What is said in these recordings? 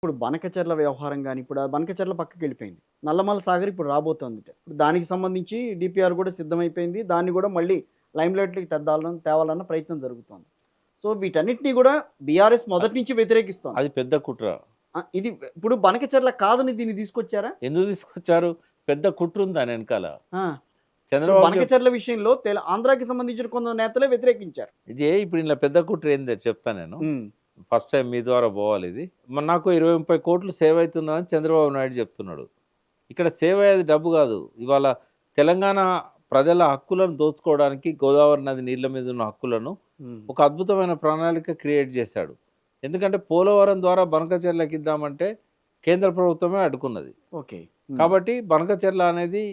ఇప్పుడు బనకచెర్ల వ్యవహారం గాని, ఇప్పుడు ఆ బనకచెర్ల పక్కకెళ్ళిపోయింది. నల్లమల సాగర్ ఇప్పుడు రాబోతోందిట. ఇప్పుడు దానికి సంబంధించి డీపీఆర్ గూడా సిద్ధమైపోయింది. దాన్ని గూడా మళ్ళీ లైమ్‌లైట్‌లోకి తేవాలన్న ప్రయత్నం జరుగుతోంది. సో, వీటన్నిటిని గూడా బీఆర్ఎస్ మొదటి నుంచి వ్యతిరేకిస్తోంది. అది పెద్ద కుట్ర. ఇది ఇప్పుడు బనకచెర్ల కాదని దీన్ని తీసుకొచ్చారా? ఎందుకు తీసుకొచ్చారు? పెద్ద కుట్ర ఉంది దాని వెనకాల. ఆ! ఇప్పుడు చంద్రబాబు బనకచెర్ల విషయంలో ఆంధ్రాకి సంబంధించిన కొందరు నేతలే వ్యతిరేకించారు. ఇదే ఇప్పుడు ఇలా పెద్ద కుట్ర ఏందో చెప్తా నేను. హ్మ్. ఫస్ట్ టైం మీ ద్వారా పోవాలి ఇది. నాకు 20, 30 కోట్లు సేవ్ అవుతుందని చంద్రబాబు నాయుడు చెప్తున్నాడు. ఇక్కడ సేవ్ అయ్యేది డబ్బు కాదు. ఇవాళ తెలంగాణ ప్రజల హక్కులను దోచుకోవడానికి గోదావరి నది నీళ్ల మీద ఉన్న హక్కులను హ్మ్. ఒక అద్భుతమైన ప్రణాళిక క్రియేట్ చేశాడు. ఎందుకంటే పోలవరం ద్వారా బనకచెర్లకి ఇద్దామంటే కేంద్ర ప్రభుత్వమే అడ్డుకున్నది. ఓకే. కాబట్టి బనకచెర్ల అనేది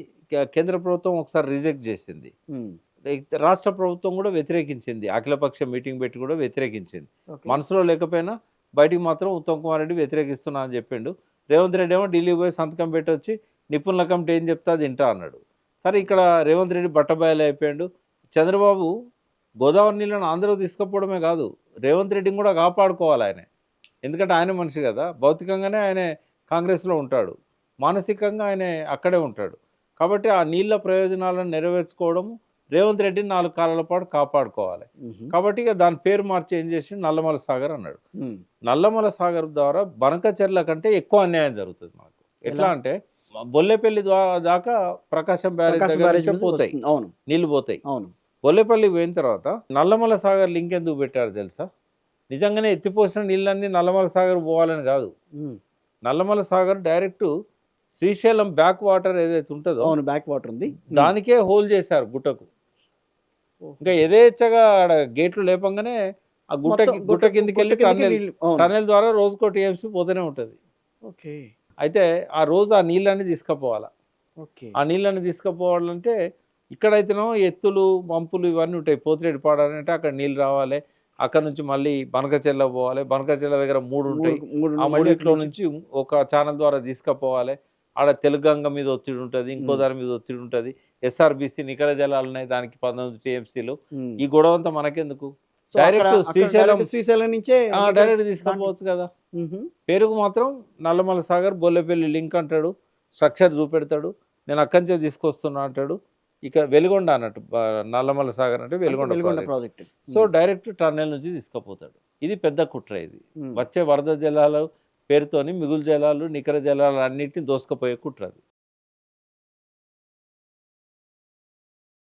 కేంద్ర ప్రభుత్వం ఒకసారి రిజెక్ట్ చేసింది. హ్మ్. రాష్ట్ర ప్రభుత్వం కూడా వ్యతిరేకించింది. అఖిలపక్ష మీటింగ్ పెట్టి కూడా వ్యతిరేకించింది. ఓకే. మనసులో లేకపోయినా బయటికి మాత్రం ఉత్తమ్ కుమార్ రెడ్డి వ్యతిరేకిస్తున్నా అని చెప్పిండు. రేవంత్ రెడ్డి ఏమో ఢిల్లీ పోయి సంతకం పెట్టొచ్చి నిపుణుల కమిటీ ఏం చెప్తే అది వింటా అన్నాడు. సరే ఇక్కడ రేవంత్ రెడ్డి బట్టబయలు అయిపోయాడు. చంద్రబాబు గోదావరి నీళ్ళను ఆంధ్రకు తీసుకుపోవడమే కాదు, రేవంత్ రెడ్డిని కూడా కాపాడుకోవాలి ఆయన. ఎందుకంటే ఆయన మనిషి కదా, భౌతికంగానే ఆయన కాంగ్రెస్లో ఉంటాడు, మానసికంగా ఆయన అక్కడే ఉంటాడు. కాబట్టి ఆ నీళ్ళ ప్రయోజనాలను నెరవేర్చుకోవడం రేవంత్ రెడ్డిని 4 కాలాల పాటు కాపాడుకోవాలి. కాబట్టి ఇక దాని పేరు మార్చి ఏం చేసి నల్లమల సాగర్ అన్నాడు. నల్లమల సాగర్ ద్వారా బనకచెర్ల కంటే ఎక్కువ అన్యాయం జరుగుతుంది మనకు. ఎట్లా అంటే బొల్లేపల్లి దాకా ప్రకాశం బ్యారేజ్ పోతాయి, నీళ్లు పోతాయి. బొల్లేపల్లి పోయిన తర్వాత నల్లమల సాగర్ లింక్ ఎందుకు పెట్టారు తెలుసా? నిజంగానే ఎత్తిపోసిన నీళ్ళన్నీ నల్లమల సాగర్ పోవాలని కాదు. Nallamala Sagar direct Srisailam back water ఏదైతే ఉంటుందో, బ్యాక్ వాటర్ ఉంది, దానికే హోల్ చేశారు గుట్టకు. ఇంకా యథేచ్ఛగా ఆడ గేట్లు లేపంగానే ఆ గుట్ట కిందికి వెళ్ళి టన్నెల్ ద్వారా రోజుకో టీఎంసీ పోతూనే ఉంటుంది. ఓకే. అయితే ఆ రోజు ఆ నీళ్ళని తీసుకుపోవాలా. ఆ నీళ్ళని తీసుకుపోవాలంటే ఇక్కడైతేనో ఎత్తులు పంపులు ఇవన్నీ ఉంటాయి. పోతిరెడ్డి పాడాలంటే అక్కడ నీళ్ళు రావాలి, అక్కడ నుంచి మళ్ళీ బనకచెర్ల పోవాలి. బనకచెర్ల దగ్గర 3 ఉంటాయి. ఆ 3 నుంచి ఒక ఛానల్ ద్వారా తీసుకుపోవాలి. ఆడ తెలుగంగ మీద ఒత్తిడి ఉంటుంది, ఇంకో దాని మీద ఒత్తిడి ఉంటుంది. ఎస్ఆర్బిసి నికర జలాలు ఉన్నాయి, దానికి 19 టీఎంసీలు. ఈ గొడవ అంతా మనకెందుకు? డైరెక్ట్ శ్రీశైలం నుంచే డైరెక్ట్ తీసుకుపోవచ్చు కదా. పేరుకు మాత్రం నల్లమల సాగర్ బొల్లెపల్లి లింక్ అంటాడు, స్ట్రక్చర్ చూపెడతాడు, నేను అక్కడి నుంచే తీసుకొస్తున్నా అంటాడు. ఇక వెలుగొండ అన్నట్టు నల్లమల సాగర్ అంటే Veligonda project. So direct tunnel నుంచి తీసుకుపోతాడు. ఇది పెద్ద కుట్ర. ఇది వచ్చే వరద జలాలు పేరుతోని మిగులు జలాలు నికర జలాలు అన్నింటినీ దోసుకుపోయే కుట్ర అది.